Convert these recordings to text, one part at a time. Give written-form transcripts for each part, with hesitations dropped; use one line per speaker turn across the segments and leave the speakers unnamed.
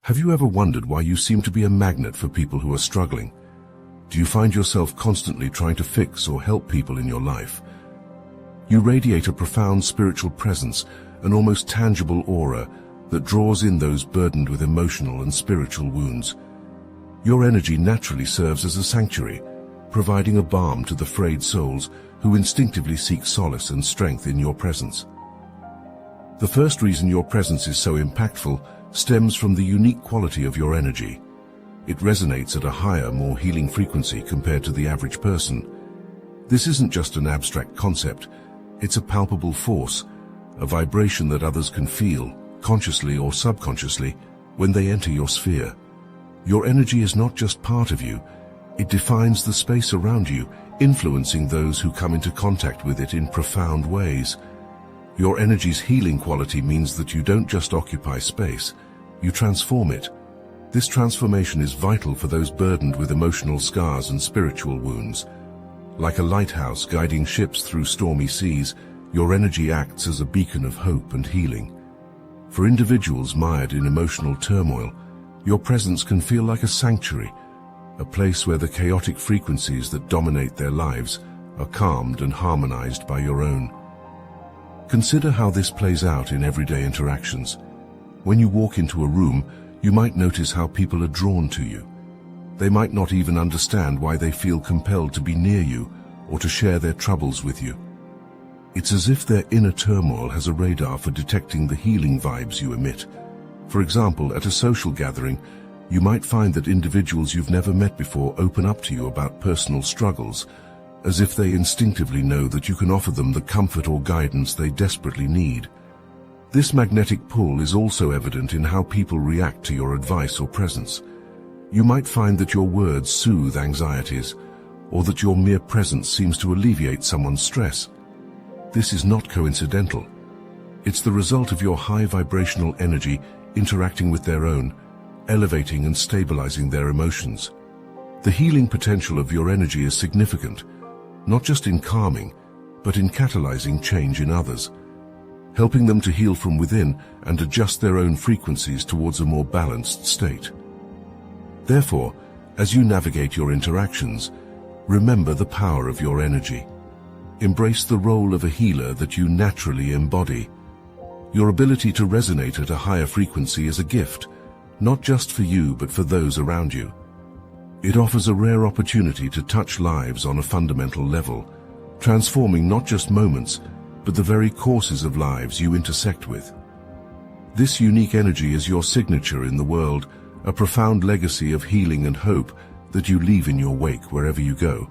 Have you ever wondered why you seem to be a magnet for people who are struggling? Do you find yourself constantly trying to fix or help people in your life? You radiate a profound spiritual presence, an almost tangible aura that draws in those burdened with emotional and spiritual wounds. Your energy naturally serves as a sanctuary, providing a balm to the frayed souls who instinctively seek solace and strength in your presence. The first reason your presence is so impactful stems from the unique quality of your energy. It resonates at a higher, more healing frequency compared to the average person. This isn't just an abstract concept, it's a palpable force, a vibration that others can feel, consciously or subconsciously, when they enter your sphere. Your energy is not just part of you, it defines the space around you, influencing those who come into contact with it in profound ways. Your energy's healing quality means that you don't just occupy space, you transform it. This transformation is vital for those burdened with emotional scars and spiritual wounds. Like a lighthouse guiding ships through stormy seas, your energy acts as a beacon of hope and healing. For individuals mired in emotional turmoil, your presence can feel like a sanctuary, a place where the chaotic frequencies that dominate their lives are calmed and harmonized by your own. Consider how this plays out in everyday interactions. When you walk into a room, you might notice how people are drawn to you. They might not even understand why they feel compelled to be near you or to share their troubles with you. It's as if their inner turmoil has a radar for detecting the healing vibes you emit. For example, at a social gathering, you might find that individuals you've never met before open up to you about personal struggles, as if they instinctively know that you can offer them the comfort or guidance they desperately need. This magnetic pull is also evident in how people react to your advice or presence. You might find that your words soothe anxieties, or that your mere presence seems to alleviate someone's stress. This is not coincidental. It's the result of your high vibrational energy interacting with their own, elevating and stabilizing their emotions. The healing potential of your energy is significant, not just in calming, but in catalyzing change in others, helping them to heal from within and adjust their own frequencies towards a more balanced state. Therefore, as you navigate your interactions, remember the power of your energy. Embrace the role of a healer that you naturally embody. Your ability to resonate at a higher frequency is a gift, not just for you but for those around you. It offers a rare opportunity to touch lives on a fundamental level, transforming not just moments, but the very courses of lives you intersect with. This unique energy is your signature in the world, a profound legacy of healing and hope that you leave in your wake wherever you go.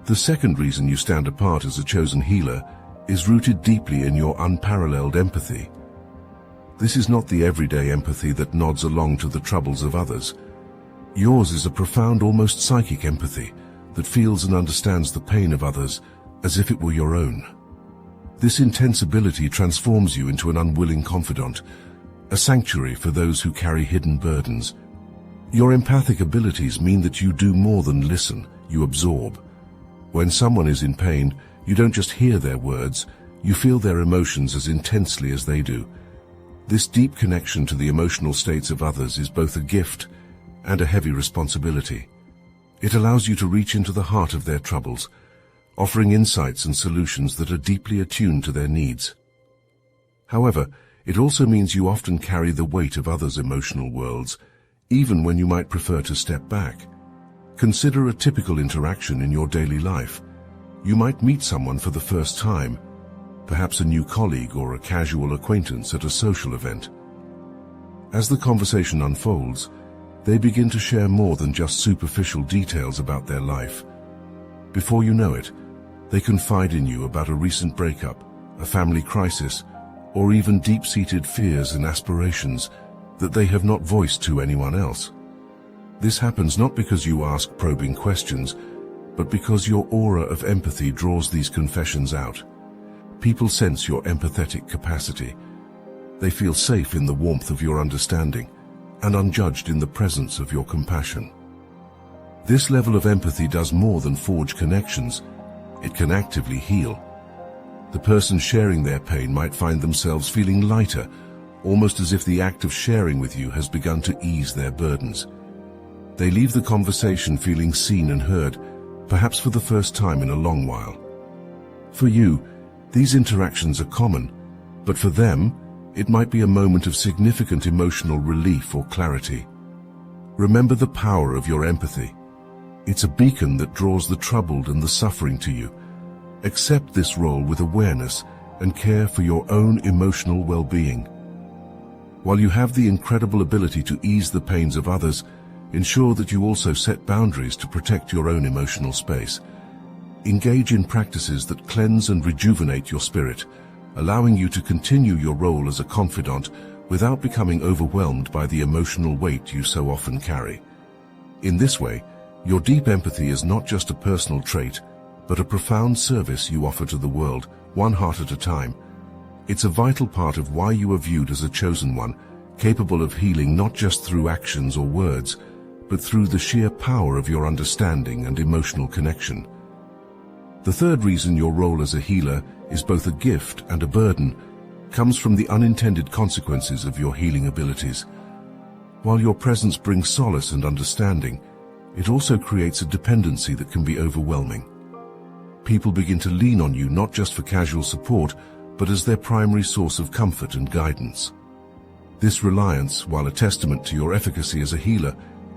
The second reason you stand apart as a chosen healer is rooted deeply in your unparalleled empathy. This is not the everyday empathy that nods along to the troubles of others. Yours is a profound, almost psychic empathy that feels and understands the pain of others as if it were your own. This intense ability transforms you into an unwilling confidant, a sanctuary for those who carry hidden burdens. Your empathic abilities mean that you do more than listen, you absorb. When someone is in pain, you don't just hear their words, you feel their emotions as intensely as they do. This deep connection to the emotional states of others is both a gift and a heavy responsibility. It allows you to reach into the heart of their troubles, offering insights and solutions that are deeply attuned to their needs. However, it also means you often carry the weight of others' emotional worlds, even when you might prefer to step back. Consider a typical interaction in your daily life. You might meet someone for the first time, perhaps a new colleague or a casual acquaintance at a social event. As the conversation unfolds, they begin to share more than just superficial details about their life. Before you know it, they confide in you about a recent breakup, a family crisis, or even deep-seated fears and aspirations that they have not voiced to anyone else. This happens not because you ask probing questions, but because your aura of empathy draws these confessions out. People sense your empathetic capacity. They feel safe in the warmth of your understanding and unjudged in the presence of your compassion. This level of empathy does more than forge connections. It can actively heal. The person sharing their pain might find themselves feeling lighter almost as if the act of sharing with you has begun to ease their burdens. They leave the conversation feeling seen and heard, perhaps for the first time in a long while. For you, these interactions are common, but for them, it might be a moment of significant emotional relief or clarity. Remember the power of your empathy. It's a beacon that draws the troubled and the suffering to you. Accept this role with awareness and care for your own emotional well-being. While you have the incredible ability to ease the pains of others, ensure that you also set boundaries to protect your own emotional space. Engage in practices that cleanse and rejuvenate your spirit, allowing you to continue your role as a confidant without becoming overwhelmed by the emotional weight you so often carry. In this way, your deep empathy is not just a personal trait, but a profound service you offer to the world, one heart at a time. It's a vital part of why you are viewed as a chosen one, capable of healing not just through actions or words, but through the sheer power of your understanding and emotional connection. The third reason your role as a healer is both a gift and a burden comes from the unintended consequences of your healing abilities. While your presence brings solace and understanding, it also creates a dependency that can be overwhelming. People begin to lean on you not just for casual support, but as their primary source of comfort and guidance. This reliance, while a testament to your efficacy as a healer,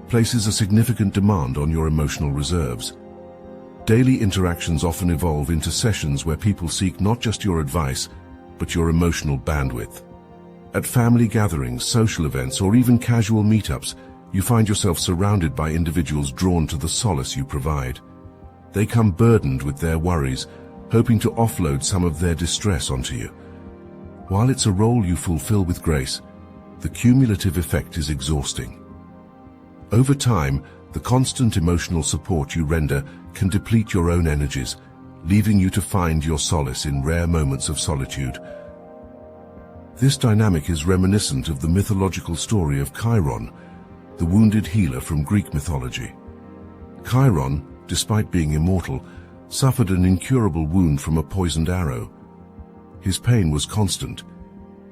places a significant demand on your emotional reserves. Daily interactions often evolve into sessions where people seek not just your advice, but your emotional bandwidth. At family gatherings, social events, or even casual meetups, you find yourself surrounded by individuals drawn to the solace you provide. They come burdened with their worries, hoping to offload some of their distress onto you. While it's a role you fulfill with grace, the cumulative effect is exhausting. Over time, the constant emotional support you render can deplete your own energies, leaving you to find your solace in rare moments of solitude. This dynamic is reminiscent of the mythological story of Chiron, the wounded healer from Greek mythology. Chiron, despite being immortal, suffered an incurable wound from a poisoned arrow. His pain was constant,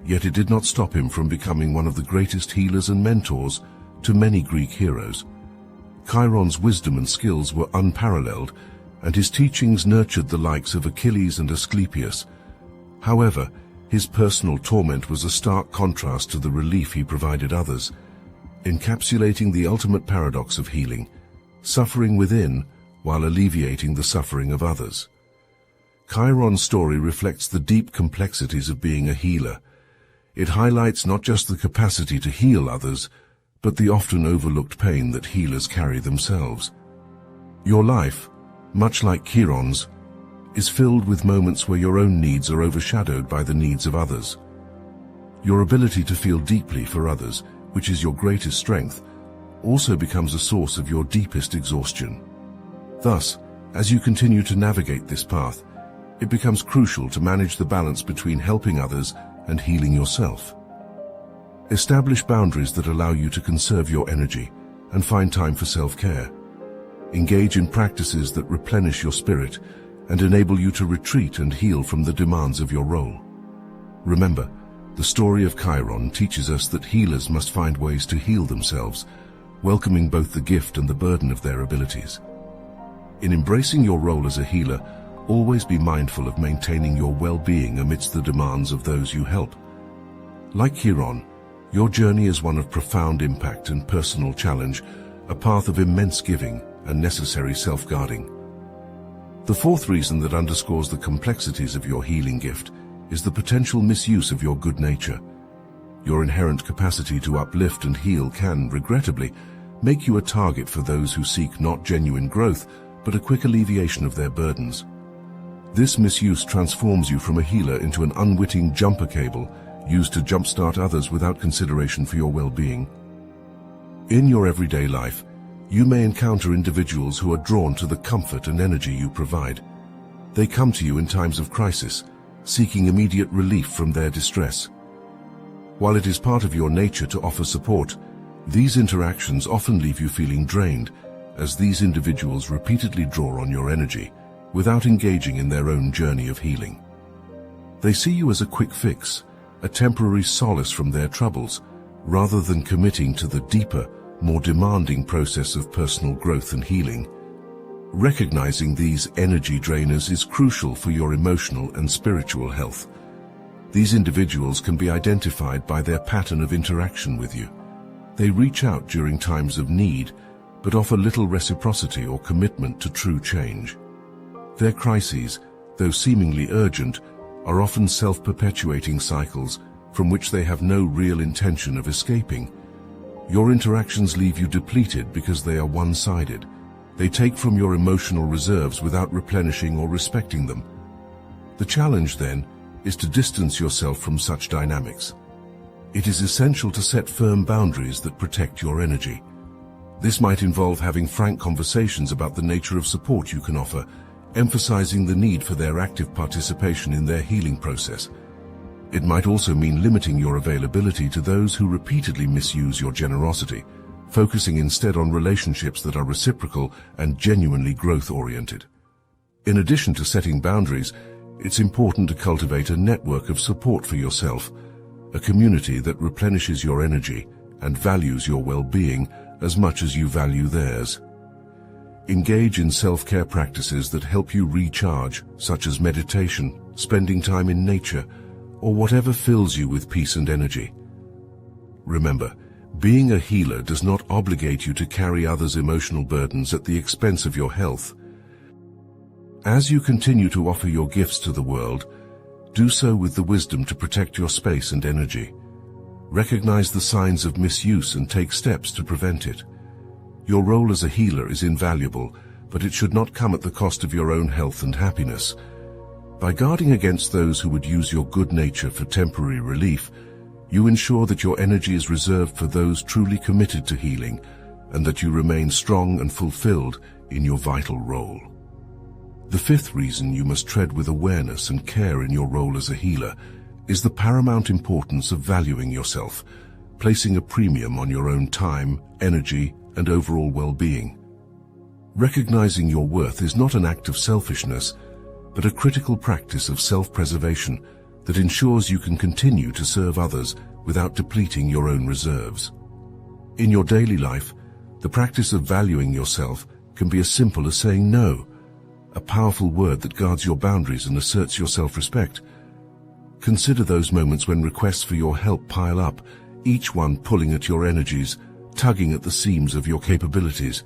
yet it did not stop him from becoming one of the greatest healers and mentors to many Greek heroes. Chiron's wisdom and skills were unparalleled, and his teachings nurtured the likes of Achilles and Asclepius. However, his personal torment was a stark contrast to the relief he provided others, encapsulating the ultimate paradox of healing, suffering within while alleviating the suffering of others. Chiron's story reflects the deep complexities of being a healer. It highlights not just the capacity to heal others, but the often overlooked pain that healers carry themselves. Your life, much like Chiron's, is filled with moments where your own needs are overshadowed by the needs of others. Your ability to feel deeply for others, which is your greatest strength, also becomes a source of your deepest exhaustion. Thus, as you continue to navigate this path, it becomes crucial to manage the balance between helping others and healing yourself. Establish boundaries that allow you to conserve your energy and find time for self-care. Engage in practices that replenish your spirit and enable you to retreat and heal from the demands of your role. Remember, the story of Chiron teaches us that healers must find ways to heal themselves, welcoming both the gift and the burden of their abilities. In embracing your role as a healer, always be mindful of maintaining your well-being amidst the demands of those you help. Like Chiron, your journey is one of profound impact and personal challenge, a path of immense giving and necessary self-guarding. The fourth reason that underscores the complexities of your healing gift is the potential misuse of your good nature. Your inherent capacity to uplift and heal can, regrettably, make you a target for those who seek not genuine growth, but a quick alleviation of their burdens. This misuse transforms you from a healer into an unwitting jumper cable used to jumpstart others without consideration for your well-being. In your everyday life, you may encounter individuals who are drawn to the comfort and energy you provide. They come to you in times of crisis, seeking immediate relief from their distress. While it is part of your nature to offer support, these interactions often leave you feeling drained, as these individuals repeatedly draw on your energy without engaging in their own journey of healing. They see you as a quick fix, a temporary solace from their troubles, rather than committing to the deeper, more demanding process of personal growth and healing. Recognizing these energy drainers is crucial for your emotional and spiritual health. These individuals can be identified by their pattern of interaction with you. They reach out during times of need, but offer little reciprocity or commitment to true change. Their crises, though seemingly urgent, are often self-perpetuating cycles from which they have no real intention of escaping. Your interactions leave you depleted because they are one-sided. They take from your emotional reserves without replenishing or respecting them. The challenge, then, is to distance yourself from such dynamics. It is essential to set firm boundaries that protect your energy. This might involve having frank conversations about the nature of support you can offer, emphasizing the need for their active participation in their healing process. It might also mean limiting your availability to those who repeatedly misuse your generosity, focusing instead on relationships that are reciprocal and genuinely growth-oriented. In addition to setting boundaries, it's important to cultivate a network of support for yourself, a community that replenishes your energy and values your well-being as much as you value theirs. Engage in self-care practices that help you recharge, such as meditation, spending time in nature, or whatever fills you with peace and energy. Remember, being a healer does not obligate you to carry others' emotional burdens at the expense of your health. As you continue to offer your gifts to the world, do so with the wisdom to protect your space and energy. Recognize the signs of misuse and take steps to prevent it. Your role as a healer is invaluable, but it should not come at the cost of your own health and happiness. By guarding against those who would use your good nature for temporary relief, you ensure that your energy is reserved for those truly committed to healing, and that you remain strong and fulfilled in your vital role. The fifth reason you must tread with awareness and care in your role as a healer is the paramount importance of valuing yourself, placing a premium on your own time, energy, and overall well-being. Recognizing your worth is not an act of selfishness, but a critical practice of self-preservation that ensures you can continue to serve others without depleting your own reserves. In your daily life, the practice of valuing yourself can be as simple as saying no, a powerful word that guards your boundaries and asserts your self-respect. Consider those moments when requests for your help pile up, each one pulling at your energies, tugging at the seams of your capabilities.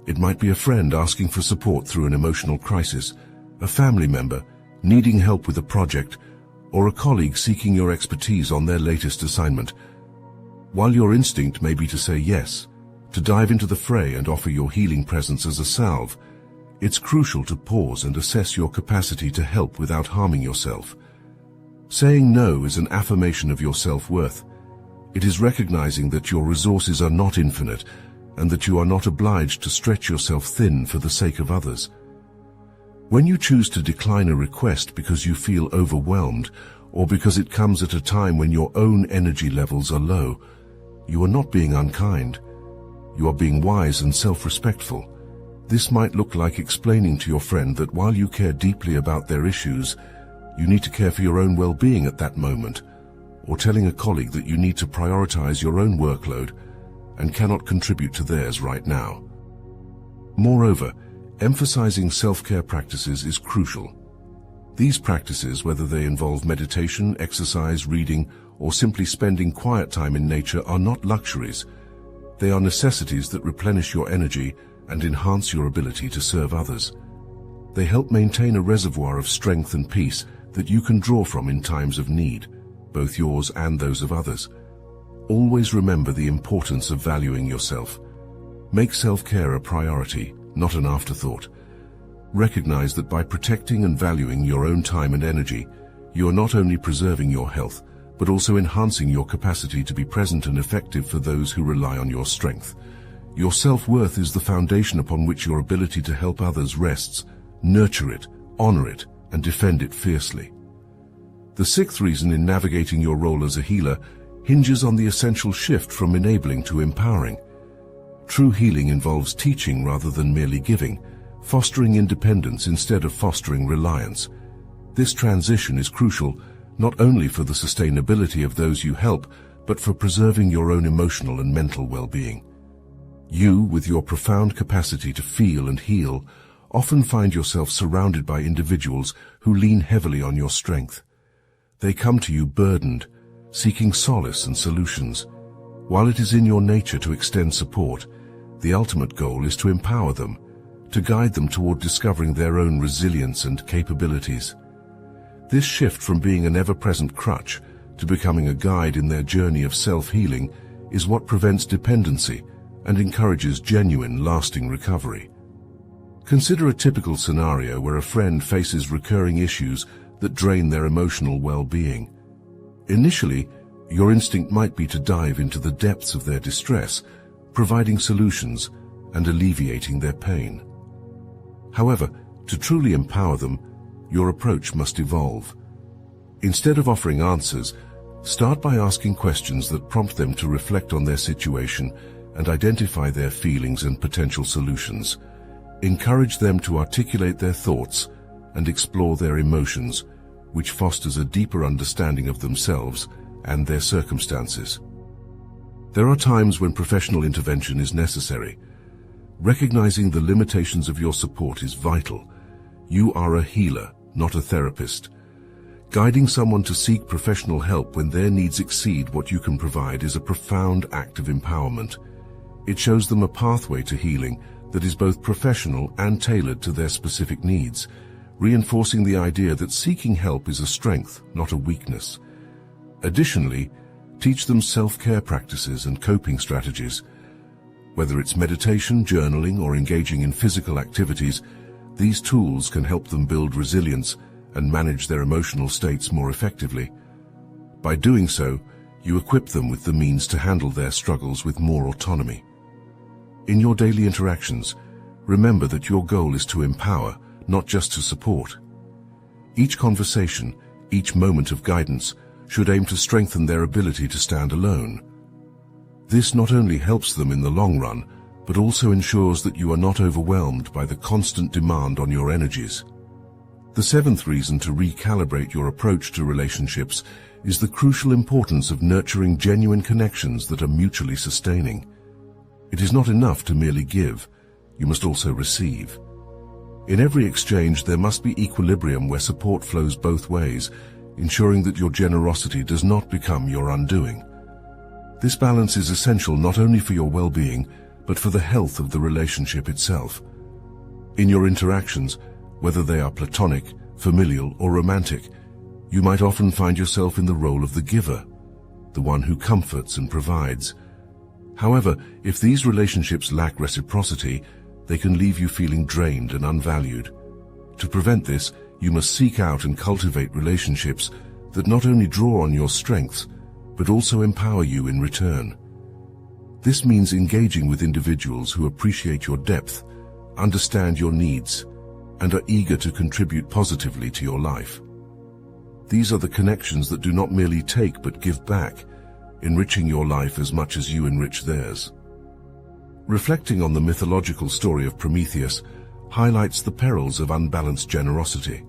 It might be a friend asking for support through an emotional crisis, a family member needing help with a project, or a colleague seeking your expertise on their latest assignment. While your instinct may be to say yes, to dive into the fray and offer your healing presence as a salve, it's crucial to pause and assess your capacity to help without harming yourself. Saying no is an affirmation of your self-worth. It is recognizing that your resources are not infinite and that you are not obliged to stretch yourself thin for the sake of others. When you choose to decline a request because you feel overwhelmed or because it comes at a time when your own energy levels are low, you are not being unkind. You are being wise and self-respectful. This might look like explaining to your friend that while you care deeply about their issues, you need to care for your own well-being at that moment, or telling a colleague that you need to prioritize your own workload and cannot contribute to theirs right now. Moreover, emphasizing self-care practices is crucial. These practices, whether they involve meditation, exercise, reading, or simply spending quiet time in nature, are not luxuries. They are necessities that replenish your energy and enhance your ability to serve others. They help maintain a reservoir of strength and peace that you can draw from in times of need, both yours and those of others. Always remember the importance of valuing yourself. Make self-care a priority, not an afterthought. Recognize that by protecting and valuing your own time and energy, you are not only preserving your health, but also enhancing your capacity to be present and effective for those who rely on your strength. Your self-worth is the foundation upon which your ability to help others rests. Nurture it, honor it, and defend it fiercely. The sixth reason in navigating your role as a healer hinges on the essential shift from enabling to empowering. True healing involves teaching rather than merely giving, fostering independence instead of fostering reliance. This transition is crucial not only for the sustainability of those you help, but for preserving your own emotional and mental well-being. You, with your profound capacity to feel and heal, often find yourself surrounded by individuals who lean heavily on your strength. They come to you burdened, seeking solace and solutions. While it is in your nature to extend support, the ultimate goal is to empower them, to guide them toward discovering their own resilience and capabilities. This shift from being an ever-present crutch to becoming a guide in their journey of self-healing is what prevents dependency and encourages genuine, lasting recovery. Consider a typical scenario where a friend faces recurring issues that drain their emotional well-being. Initially, your instinct might be to dive into the depths of their distress, providing solutions and alleviating their pain. However, to truly empower them, your approach must evolve. Instead of offering answers, start by asking questions that prompt them to reflect on their situation and identify their feelings and potential solutions. Encourage them to articulate their thoughts and explore their emotions, which fosters a deeper understanding of themselves and their circumstances. There are times when professional intervention is necessary. Recognizing the limitations of your support is vital. You are a healer, not a therapist. Guiding someone to seek professional help when their needs exceed what you can provide is a profound act of empowerment. It shows them a pathway to healing that is both professional and tailored to their specific needs, reinforcing the idea that seeking help is a strength, not a weakness. Additionally, teach them self-care practices and coping strategies. Whether it's meditation, journaling, or engaging in physical activities, these tools can help them build resilience and manage their emotional states more effectively. By doing so, you equip them with the means to handle their struggles with more autonomy. In your daily interactions, remember that your goal is to empower, not just to support. Each conversation, each moment of guidance, should aim to strengthen their ability to stand alone. This not only helps them in the long run, but also ensures that you are not overwhelmed by the constant demand on your energies. The seventh reason to recalibrate your approach to relationships is the crucial importance of nurturing genuine connections that are mutually sustaining. It is not enough to merely give, you must also receive. In every exchange, there must be equilibrium where support flows both ways, ensuring that your generosity does not become your undoing. This balance is essential not only for your well-being, but for the health of the relationship itself. In your interactions, whether they are platonic, familial, or romantic, you might often find yourself in the role of the giver, the one who comforts and provides. However, if these relationships lack reciprocity, they can leave you feeling drained and unvalued. To prevent this, you must seek out and cultivate relationships that not only draw on your strengths, but also empower you in return. This means engaging with individuals who appreciate your depth, understand your needs, and are eager to contribute positively to your life. These are the connections that do not merely take but give back, enriching your life as much as you enrich theirs. Reflecting on the mythological story of Prometheus highlights the perils of unbalanced generosity.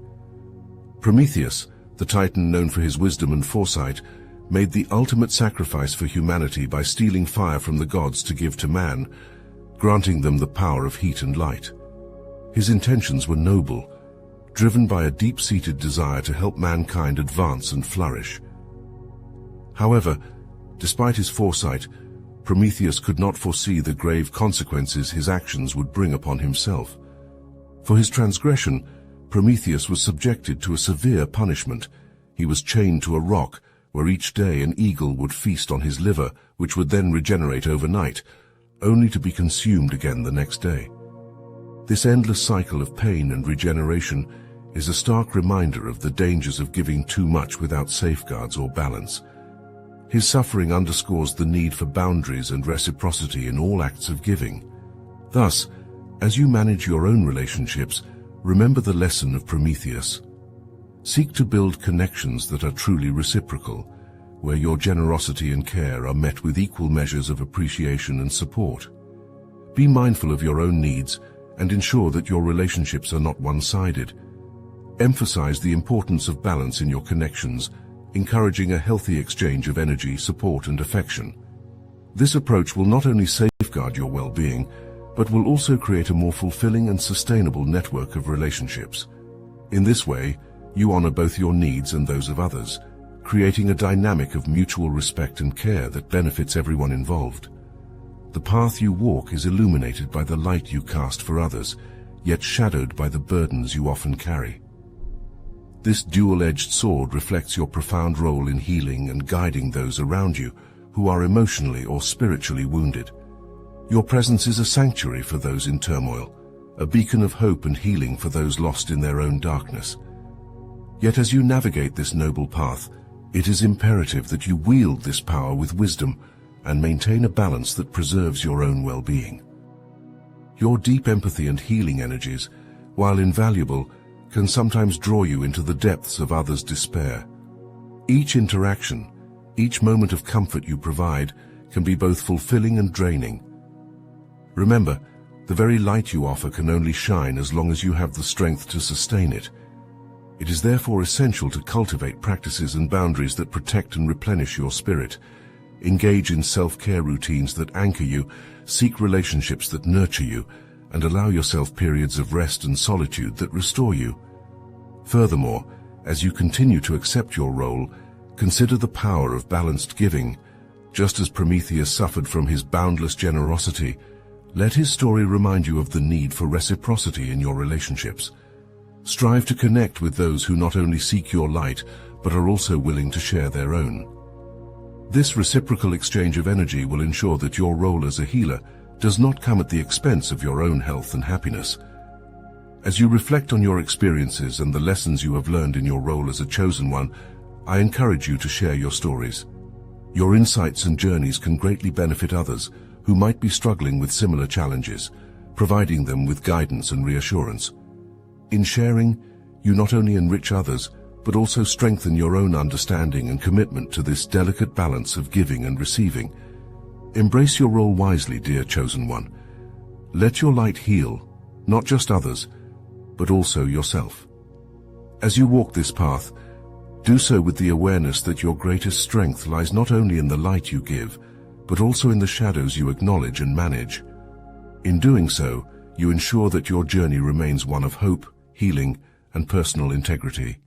Prometheus, the Titan known for his wisdom and foresight, made the ultimate sacrifice for humanity by stealing fire from the gods to give to man, granting them the power of heat and light. His intentions were noble, driven by a deep-seated desire to help mankind advance and flourish. However, despite his foresight, Prometheus could not foresee the grave consequences his actions would bring upon himself. For his transgression, Prometheus was subjected to a severe punishment. He was chained to a rock, where each day an eagle would feast on his liver, which would then regenerate overnight, only to be consumed again the next day. This endless cycle of pain and regeneration is a stark reminder of the dangers of giving too much without safeguards or balance. His suffering underscores the need for boundaries and reciprocity in all acts of giving. Thus, as you manage your own relationships, remember the lesson of Prometheus. Seek to build connections that are truly reciprocal, where your generosity and care are met with equal measures of appreciation and support. Be mindful of your own needs and ensure that your relationships are not one-sided. Emphasize the importance of balance in your connections encouraging a healthy exchange of energy, support, and affection. This approach will not only safeguard your well-being, but will also create a more fulfilling and sustainable network of relationships. In this way, you honor both your needs and those of others, creating a dynamic of mutual respect and care that benefits everyone involved. The path you walk is illuminated by the light you cast for others, yet shadowed by the burdens you often carry. This dual-edged sword reflects your profound role in healing and guiding those around you who are emotionally or spiritually wounded. Your presence is a sanctuary for those in turmoil, a beacon of hope and healing for those lost in their own darkness. Yet as you navigate this noble path, it is imperative that you wield this power with wisdom and maintain a balance that preserves your own well-being. Your deep empathy and healing energies, while invaluable, can sometimes draw you into the depths of others' despair. Each interaction, each moment of comfort you provide, can be both fulfilling and draining. Remember, the very light you offer can only shine as long as you have the strength to sustain it. It is therefore essential to cultivate practices and boundaries that protect and replenish your spirit. Engage in self-care routines that anchor you, seek relationships that nurture you, and allow yourself periods of rest and solitude that restore you. Furthermore, as you continue to accept your role, consider the power of balanced giving. Just as Prometheus suffered from his boundless generosity, let his story remind you of the need for reciprocity in your relationships. Strive to connect with those who not only seek your light, but are also willing to share their own. This reciprocal exchange of energy will ensure that your role as a healer does not come at the expense of your own health and happiness. As you reflect on your experiences and the lessons you have learned in your role as a chosen one, I encourage you to share your stories. Your insights and journeys can greatly benefit others who might be struggling with similar challenges, providing them with guidance and reassurance. In sharing, you not only enrich others, but also strengthen your own understanding and commitment to this delicate balance of giving and receiving. Embrace your role wisely, dear chosen one. Let your light heal, not just others, but also yourself. As you walk this path, do so with the awareness that your greatest strength lies not only in the light you give, but also in the shadows you acknowledge and manage. In doing so, you ensure that your journey remains one of hope, healing, and personal integrity.